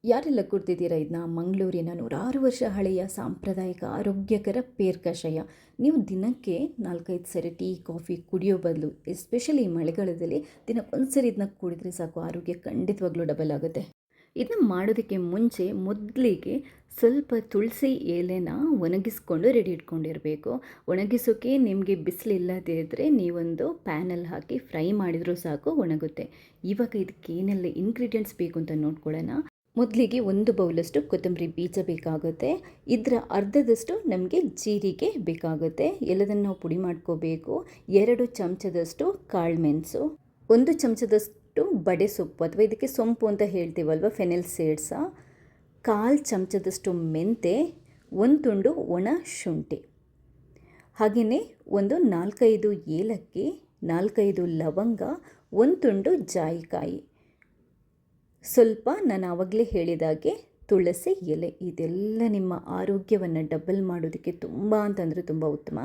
ಯಾರೆಲ್ಲ ಕುಡ್ದಿದ್ದೀರಾ ಇದನ್ನ? ಮಂಗಳೂರಿನ ನೂರಾರು ವರ್ಷ ಹಳೆಯ ಸಾಂಪ್ರದಾಯಿಕ ಆರೋಗ್ಯಕರ ಪೇರ್ ಕಷಾಯ. ನೀವು ದಿನಕ್ಕೆ 4-5 ಸರಿ ಟೀ ಕಾಫಿ ಕುಡಿಯೋ ಬದಲು, ಎಸ್ಪೆಷಲಿ ಮಳೆಗಾಲದಲ್ಲಿ ದಿನಕ್ಕೊಂದು ಸರಿ ಇದನ್ನ ಕುಡಿದ್ರೆ ಸಾಕು, ಆರೋಗ್ಯ ಖಂಡಿತವಾಗ್ಲೂ ಡಬಲ್ ಆಗುತ್ತೆ. ಇದನ್ನ ಮಾಡೋದಕ್ಕೆ ಮುಂಚೆ ಮೊದಲಿಗೆ ಸ್ವಲ್ಪ ತುಳಸಿ ಎಲೆನ ಒಣಗಿಸ್ಕೊಂಡು ರೆಡಿ ಇಟ್ಕೊಂಡಿರಬೇಕು. ಒಣಗಿಸೋಕ್ಕೆ ನಿಮಗೆ ಬಿಸಿಲಿಲ್ಲದೇ ಇದ್ದರೆ ನೀವೊಂದು ಪ್ಯಾನಲ್ಲಿ ಹಾಕಿ ಫ್ರೈ ಮಾಡಿದರೂ ಸಾಕು, ಒಣಗುತ್ತೆ. ಇವಾಗ ಇದಕ್ಕೆ ಏನೆಲ್ಲ ಇಂಗ್ರೀಡಿಯೆಂಟ್ಸ್ ಬೇಕು ಅಂತ ನೋಡ್ಕೊಳ್ಳೋಣ. ಮೊದಲಿಗೆ 1 ಬೌಲಷ್ಟು ಕೊತ್ತಂಬರಿ ಬೀಜ ಬೇಕಾಗುತ್ತೆ. ಇದರ ಅರ್ಧದಷ್ಟು ನಮಗೆ ಜೀರಿಗೆ ಬೇಕಾಗುತ್ತೆ. ಎಲ್ಲದನ್ನು ನಾವು ಪುಡಿ ಮಾಡ್ಕೋಬೇಕು. 2 ಚಮಚದಷ್ಟು ಕಾಳುಮೆಣಸು, 1 ಚಮಚದಷ್ಟು ಬಡೆ ಸೊಪ್ಪು ಅಥವಾ ಇದಕ್ಕೆ ಸೊಂಪು ಅಂತ ಹೇಳ್ತೀವಲ್ವ, ಫೆನೆಲ್ ಸೀಡ್ಸ, 1/4 ಚಮಚದಷ್ಟು ಮೆಂತೆ, 1 ತುಂಡು ಒಣ ಶುಂಠಿ, ಹಾಗೆಯೇ ಒಂದು 4-5 ಏಲಕ್ಕಿ, 4-5 ಲವಂಗ, 1 ತುಂಡು ಜಾಯಿಕಾಯಿ, ಸ್ವಲ್ಪ ನಾನು ಆವಾಗಲೇ ಹೇಳಿದಾಗೆ ತುಳಸಿ ಎಲೆ. ಇದೆಲ್ಲ ನಿಮ್ಮ ಆರೋಗ್ಯವನ್ನು ಡಬಲ್ ಮಾಡೋದಕ್ಕೆ ತುಂಬ ಅಂತಂದರೆ ತುಂಬ ಉತ್ತಮ.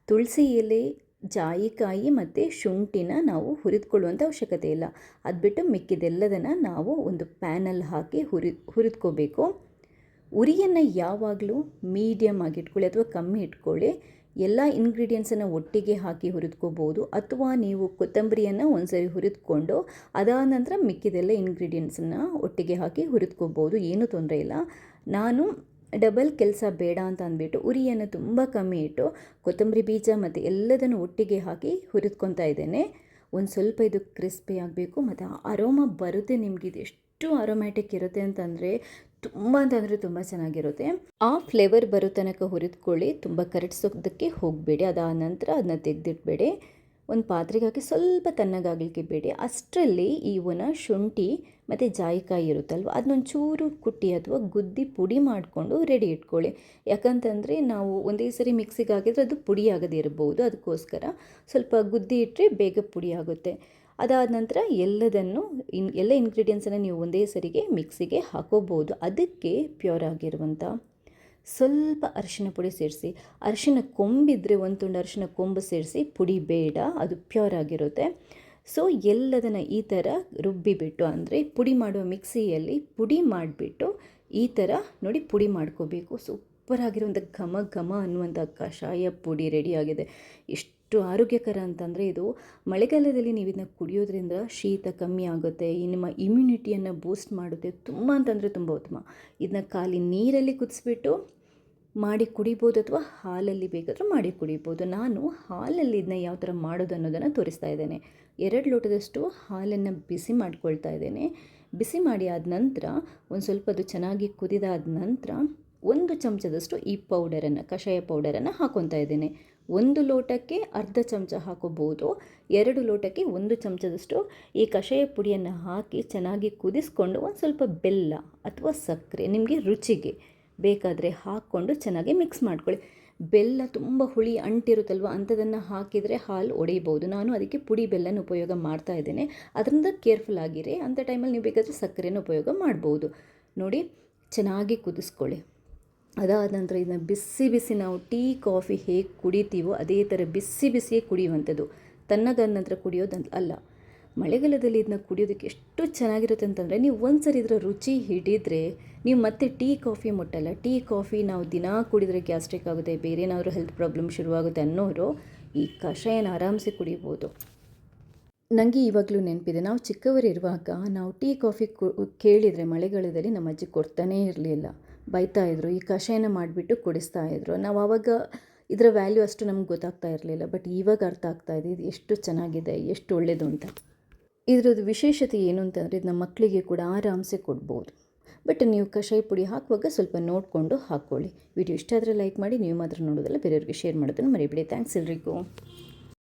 ತುಳಸಿ ಎಲೆ, ಜಾಯಿಕಾಯಿ ಮತ್ತು ಶುಂಠಿನ ನಾವು ಹುರಿದುಕೊಳ್ಳುವಂಥ ಅವಶ್ಯಕತೆ ಇಲ್ಲ. ಅದು ಬಿಟ್ಟು ಮಿಕ್ಕಿದೆಲ್ಲದನ್ನು ನಾವು ಒಂದು ಪ್ಯಾನಲ್ಲಿ ಹಾಕಿ ಹುರಿದ್ಕೋಬೇಕು. ಉರಿಯನ್ನು ಯಾವಾಗಲೂ ಮೀಡಿಯಮ್ ಆಗಿ ಇಟ್ಕೊಳ್ಳಿ ಅಥವಾ ಕಮ್ಮಿ ಇಟ್ಕೊಳ್ಳಿ. ಎಲ್ಲ ಇಂಗ್ರೀಡಿಯೆಂಟ್ಸನ್ನು ಒಟ್ಟಿಗೆ ಹಾಕಿ ಹುರಿದ್ಕೋಬೋದು, ಅಥವಾ ನೀವು ಕೊತ್ತಂಬರಿಯನ್ನು ಒಂದ್ಸರಿ ಹುರಿದ್ಕೊಂಡು ಅದಾದ ನಂತರ ಮಿಕ್ಕಿದೆಲ್ಲ ಇಂಗ್ರೀಡಿಯೆಂಟ್ಸನ್ನು ಒಟ್ಟಿಗೆ ಹಾಕಿ ಹುರಿದ್ಕೋಬೋದು, ಏನೂ ತೊಂದರೆ ಇಲ್ಲ. ನಾನು ಡಬಲ್ ಕೆಲಸ ಬೇಡ ಅಂತ ಅಂದ್ಬಿಟ್ಟು ಉರಿಯನ್ನು ತುಂಬ ಕಮ್ಮಿ ಇಟ್ಟು ಕೊತ್ತಂಬರಿ ಬೀಜ ಮತ್ತು ಎಲ್ಲದನ್ನು ಒಟ್ಟಿಗೆ ಹಾಕಿ ಹುರಿದ್ಕೊತಾ ಇದ್ದೇನೆ. ಒಂದು ಸ್ವಲ್ಪ ಇದು ಕ್ರಿಸ್ಪಿ ಆಗಬೇಕು ಮತ್ತು ಅರೋಮಾ ಬರುತ್ತೆ. ನಿಮಗೆ ಇದು ಎಷ್ಟು ಅರೋಮ್ಯಾಟಿಕ್ ಇರುತ್ತೆ ಅಂತಂದರೆ ತುಂಬ ಚೆನ್ನಾಗಿರುತ್ತೆ. ಆ ಫ್ಲೇವರ್ ಬರೋ ತನಕ ಹುರಿದ್ಕೊಳ್ಳಿ, ತುಂಬ ಕರಡಿಸೋದಕ್ಕೆ ಹೋಗಬೇಡಿ. ಅದಾದ ನಂತರ ಅದನ್ನ ತೆಗೆದಿಟ್ಬೇಡಿ. ಒಂದು ಪಾತ್ರೆಗೆ ಹಾಕಿ ಸ್ವಲ್ಪ ತಣ್ಣಗಾಗಲಿಕ್ಕೆ ಬೇಡಿ. ಅಷ್ಟರಲ್ಲಿ ಈ ಒಣ ಶುಂಠಿ ಮತ್ತು ಜಾಯಿಕಾಯಿ ಇರುತ್ತಲ್ವ, ಅದನ್ನೊಂಚೂರು ಕುಟ್ಟಿ ಅಥವಾ ಗುದ್ದಿ ಪುಡಿ ಮಾಡಿಕೊಂಡು ರೆಡಿ ಇಟ್ಕೊಳ್ಳಿ. ಯಾಕಂತಂದರೆ ನಾವು ಒಂದೇ ಸರಿ ಮಿಕ್ಸಿಗೆ ಹಾಕಿದರೆ ಅದು ಪುಡಿ ಆಗದೇ ಇರ್ಬೋದು, ಅದಕ್ಕೋಸ್ಕರ ಸ್ವಲ್ಪ ಗುದ್ದಿ ಇಟ್ಟರೆ ಬೇಗ ಪುಡಿ ಆಗುತ್ತೆ. ಅದಾದ ನಂತರ ಎಲ್ಲ ಇಂಗ್ರೀಡಿಯೆಂಟ್ಸನ್ನು ನೀವು ಒಂದೇ ಸರಿಗೆ ಮಿಕ್ಸಿಗೆ ಹಾಕೋಬೋದು. ಅದಕ್ಕೆ ಪ್ಯೂರ್ ಆಗಿರುವಂಥ ಸ್ವಲ್ಪ ಅರಿಶಿನ ಪುಡಿ ಸೇರಿಸಿ. ಅರಿಶಿನ ಕೊಂಬಿದ್ರೆ 1 ತುಂಡು ಅರಿಶಿನ ಕೊಂಬು ಸೇರಿಸಿ, ಪುಡಿ ಬೇಡ, ಅದು ಪ್ಯೂರ್ ಆಗಿರುತ್ತೆ. ಸೊ ಎಲ್ಲದನ್ನು ಈ ಥರ ರುಬ್ಬಿಬಿಟ್ಟು, ಅಂದರೆ ಪುಡಿ ಮಾಡುವ ಮಿಕ್ಸಿಯಲ್ಲಿ ಪುಡಿ ಮಾಡಿಬಿಟ್ಟು ಈ ಥರ ನೋಡಿ ಪುಡಿ ಮಾಡ್ಕೋಬೇಕು. ಸೂಪರ್ ಆಗಿರುವಂಥ ಘಮ ಘಮ ಅನ್ನುವಂಥ ಕಷಾಯ ಪುಡಿ ರೆಡಿಯಾಗಿದೆ. ಎಷ್ಟು ಆರೋಗ್ಯಕರ ಅಂತಂದರೆ ಇದು ಮಳೆಗಾಲದಲ್ಲಿ ನೀವು ಇದನ್ನ ಕುಡಿಯೋದ್ರಿಂದ ಶೀತ ಕಮ್ಮಿ ಆಗುತ್ತೆ, ನಿಮ್ಮ ಇಮ್ಯುನಿಟಿಯನ್ನು ಬೂಸ್ಟ್ ಮಾಡುತ್ತೆ. ತುಂಬ ಅಂತಂದರೆ ತುಂಬ ಉತ್ತಮ. ಇದನ್ನ ಖಾಲಿ ನೀರಲ್ಲಿ ಕುದಿಸ್ಬಿಟ್ಟು ಮಾಡಿ ಕುಡಿಬೋದು, ಅಥವಾ ಹಾಲಲ್ಲಿ ಬೇಕಾದರೂ ಮಾಡಿ ಕುಡಿಬೋದು. ನಾನು ಹಾಲಲ್ಲಿ ಇದನ್ನ ಯಾವ ಥರ ಮಾಡೋದು ಅನ್ನೋದನ್ನು ತೋರಿಸ್ತಾ ಇದ್ದೇನೆ. 2 ಲೋಟದಷ್ಟು ಹಾಲನ್ನು ಬಿಸಿ ಮಾಡ್ಕೊಳ್ತಾ ಇದ್ದೇನೆ. ಬಿಸಿ ಮಾಡಿ ಆದ ನಂತರ ಒಂದು ಸ್ವಲ್ಪ ಅದು ಚೆನ್ನಾಗಿ ಕುದಿದಾದ ನಂತರ 1 ಚಮಚದಷ್ಟು ಈ ಪೌಡರನ್ನು, ಕಷಾಯ ಪೌಡರನ್ನು ಹಾಕ್ಕೊತಾ ಇದ್ದೇನೆ. 1 ಲೋಟಕ್ಕೆ ಅರ್ಧ ಚಮಚ ಹಾಕೋಬೋದು. 2 ಲೋಟಕ್ಕೆ 1 ಚಮಚದಷ್ಟು ಈ ಕಷಾಯ ಪುಡಿಯನ್ನು ಹಾಕಿ ಚೆನ್ನಾಗಿ ಕುದಿಸ್ಕೊಂಡು ಒಂದು ಸ್ವಲ್ಪ ಬೆಲ್ಲ ಅಥವಾ ಸಕ್ಕರೆ ನಿಮಗೆ ರುಚಿಗೆ ಬೇಕಾದರೆ ಹಾಕ್ಕೊಂಡು ಚೆನ್ನಾಗಿ ಮಿಕ್ಸ್ ಮಾಡ್ಕೊಳ್ಳಿ. ಬೆಲ್ಲ ತುಂಬ ಹುಳಿ ಅಂಟಿರುತ್ತಲ್ವ, ಅಂಥದನ್ನು ಹಾಕಿದರೆ ಹಾಲು ಒಡೆಯಬಹುದು. ನಾನು ಅದಕ್ಕೆ ಪುಡಿ ಬೆಲ್ಲನ ಉಪಯೋಗ ಮಾಡ್ತಾ ಇದ್ದೇನೆ. ಅದರಿಂದ ಕೇರ್ಫುಲ್ ಆಗಿರಿ. ಅಂಥ ಟೈಮಲ್ಲಿ ನೀವು ಬೇಕಾದರೆ ಸಕ್ಕರೆನ ಉಪಯೋಗ ಮಾಡ್ಬೋದು. ನೋಡಿ, ಚೆನ್ನಾಗಿ ಕುದಿಸ್ಕೊಳ್ಳಿ. ಅದಾದ ನಂತರ ಇದನ್ನು ಬಿಸಿ ನಾವು ಟೀ ಕಾಫಿ ಹೇಗೆ ಕುಡಿತೀವೋ ಅದೇ ಥರ ಬಿಸಿಯೇ ಕುಡಿಯುವಂಥದ್ದು. ತಣ್ಣಗಾದ ನಂತರ ಕುಡಿಯೋದಂತ ಅಲ್ಲ. ಮಳೆಗಾಲದಲ್ಲಿ ಇದನ್ನ ಕುಡಿಯೋದಕ್ಕೆ ಎಷ್ಟು ಚೆನ್ನಾಗಿರುತ್ತೆ ಅಂತಂದರೆ, ನೀವು ಒಂದ್ಸರಿ ಇದರ ರುಚಿ ಹಿಡಿದ್ರೆ ನೀವು ಮತ್ತೆ ಟೀ ಕಾಫಿ ಮುಟ್ಟಲ್ಲ. ಟೀ ಕಾಫಿ ನಾವು ದಿನ ಕುಡಿದರೆ ಗ್ಯಾಸ್ಟ್ರಿಕ್ ಆಗುತ್ತೆ, ಬೇರೆ ಏನಾದರೂ ಹೆಲ್ತ್ ಪ್ರಾಬ್ಲಮ್ ಶುರುವಾಗುತ್ತೆ ಅನ್ನೋರು ಈ ಕಷಾಯನ ಆರಾಮ್ಸೆ ಕುಡಿಬೋದು. ನನಗೆ ಇವಾಗಲೂ ನೆನಪಿದೆ, ನಾವು ಚಿಕ್ಕವರಿರುವಾಗ ನಾವು ಟೀ ಕಾಫಿ ಕೇಳಿದರೆ ಮಳೆಗಾಲದಲ್ಲಿ ನಮ್ಮ ಅಜ್ಜಿ ಕೊಡ್ತಾನೇ ಇರಲಿಲ್ಲ, ಬೈತಾಯಿದ್ರು. ಈ ಕಷಾಯನ ಮಾಡಿಬಿಟ್ಟು ಕುಡಿಸ್ತಾಯಿದ್ರು. ನಾವು ಆವಾಗ ಇದರ ವ್ಯಾಲ್ಯೂ ಅಷ್ಟು ನಮ್ಗೆ ಗೊತ್ತಾಗ್ತಾ ಇರಲಿಲ್ಲ. ಬಟ್ ಇವಾಗ ಅರ್ಥ ಆಗ್ತಾ ಇದೆ ಇದು ಎಷ್ಟು ಚೆನ್ನಾಗಿದೆ, ಎಷ್ಟು ಒಳ್ಳೆಯದು ಅಂತ. ಇದರದ್ದು ವಿಶೇಷತೆ ಏನು ಅಂತಂದರೆ, ಇದು ನಮ್ಮ ಮಕ್ಕಳಿಗೆ ಕೂಡ ಆರಾಮ್ಸೆ ಕೊಡ್ಬೋದು. ಬಟ್ ನೀವು ಕಷಾಯ ಪುಡಿ ಹಾಕುವಾಗ ಸ್ವಲ್ಪ ನೋಡಿಕೊಂಡು ಹಾಕ್ಕೊಳ್ಳಿ. ವಿಡಿಯೋ ಇಷ್ಟ ಆದರೆ ಲೈಕ್ ಮಾಡಿ, ನೀವು ಮಾತ್ರ ನೋಡೋದಲ್ಲ ಬೇರೆಯವ್ರಿಗೆ ಶೇರ್ ಮಾಡೋದನ್ನು ಮರಿಬೇಡಿ. ಥ್ಯಾಂಕ್ಸ್ ಎಲ್ರಿಗೂ.